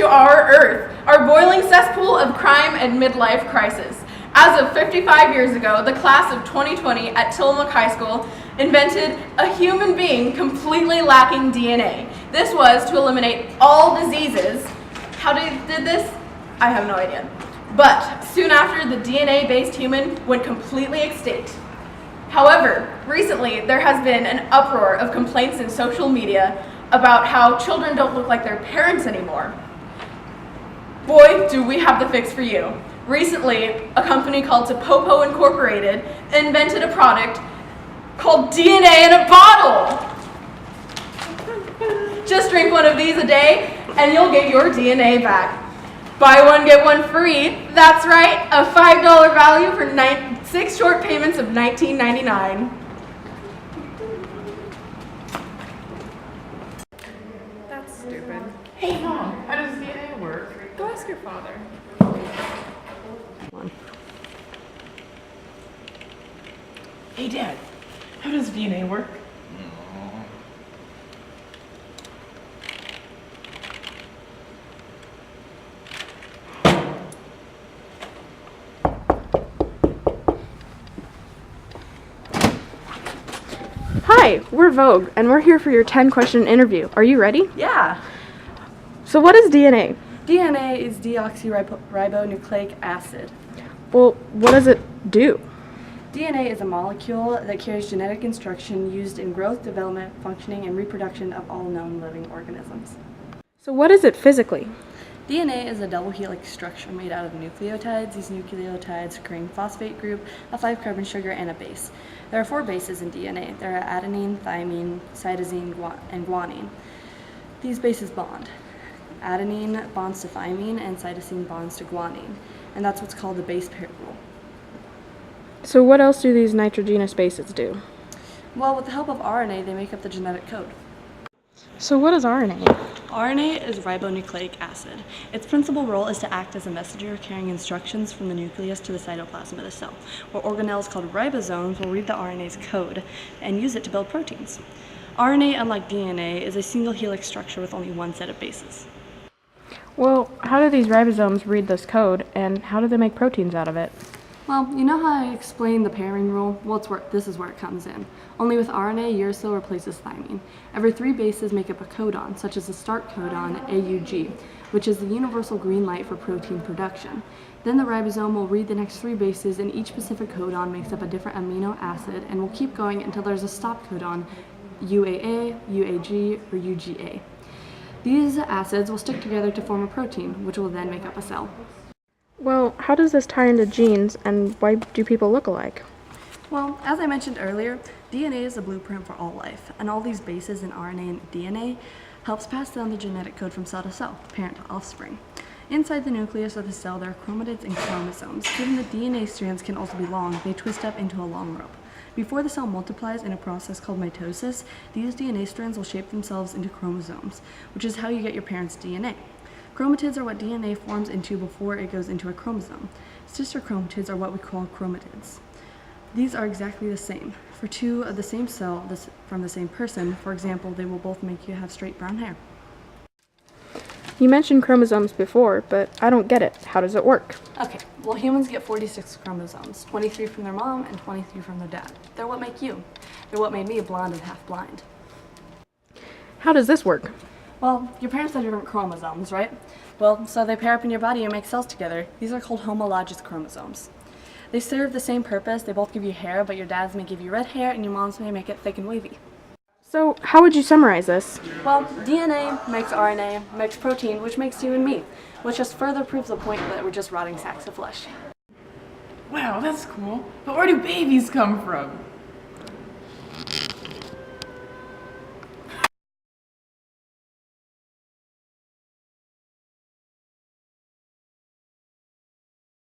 to our Earth, our boiling cesspool of crime and midlife crisis. As of 55 years ago, the class of 2020 at Tillamook High School invented a human being completely lacking DNA. This was to eliminate all diseases. How they did this? I have no idea. But soon after, the DNA-based human went completely extinct. However, recently there has been an uproar of complaints in social media about how children don't look like their parents anymore. Boy, do we have the fix for you. Recently, a company called Sapora Incorporated invented a product called DNA in a bottle. Just drink one of these a day and you'll get your DNA back. Buy one, get one free. That's right, a $5 value for 6 short payments of $19.99. That's stupid. Hey, Mom, how does DNA work? Go ask your father. Hey, Dad, how does DNA work? Hi, we're Vogue, and we're here for your 10-question interview. Are you ready? Yeah. So what is DNA? DNA is deoxyribonucleic acid. Well, what does it do? DNA is a molecule that carries genetic instruction used in growth, development, functioning, and reproduction of all known living organisms. So what is it physically? DNA is a double helix structure made out of nucleotides. These nucleotides create a phosphate group, a 5-carbon sugar, and a base. There are 4 bases in DNA. There are adenine, thymine, cytosine, and guanine. These bases bond. Adenine bonds to thymine, and cytosine bonds to guanine. And that's what's called the base pair rule. So what else do these nitrogenous bases do? Well, with the help of RNA, they make up the genetic code. So what is RNA? RNA is ribonucleic acid. Its principal role is to act as a messenger carrying instructions from the nucleus to the cytoplasm of the cell, where organelles called ribosomes will read the RNA's code and use it to build proteins. RNA, unlike DNA, is a single helix structure with only one set of bases. Well, how do these ribosomes read this code, and how do they make proteins out of it? Well, you know how I explained the pairing rule? Well, this is where it comes in. Only with RNA, uracil replaces thymine. Every 3 bases make up a codon, such as the start codon, AUG, which is the universal green light for protein production. Then the ribosome will read the next 3 bases, and each specific codon makes up a different amino acid, and will keep going until there's a stop codon, UAA, UAG, or UGA. These acids will stick together to form a protein, which will then make up a cell. Well, how does this tie into genes, and why do people look alike? Well, as I mentioned earlier, DNA is the blueprint for all life, and all these bases in RNA and DNA helps pass down the genetic code from cell to cell, parent to offspring. Inside the nucleus of the cell, there are chromatids and chromosomes. Given that DNA strands can also be long, they twist up into a long rope. Before the cell multiplies in a process called mitosis, these DNA strands will shape themselves into chromosomes, which is how you get your parents' DNA. Chromatids are what DNA forms into before it goes into a chromosome. Sister chromatids are what we call chromatids. These are exactly the same. For 2 of the same cell from the same person, for example, they will both make you have straight brown hair. You mentioned chromosomes before, but I don't get it. How does it work? Okay, well, humans get 46 chromosomes, 23 from their mom and 23 from their dad. They're what make you. They're what made me blonde and half blind. How does this work? Well, your parents have different chromosomes, right? Well, so they pair up in your body and make cells together. These are called homologous chromosomes. They serve the same purpose. They both give you hair, but your dad's may give you red hair and your mom's may make it thick and wavy. So, how would you summarize this? Well, DNA makes RNA, makes protein, which makes you and me, which just further proves the point that we're just rotting sacks of flesh. Wow, that's cool. But where do babies come from?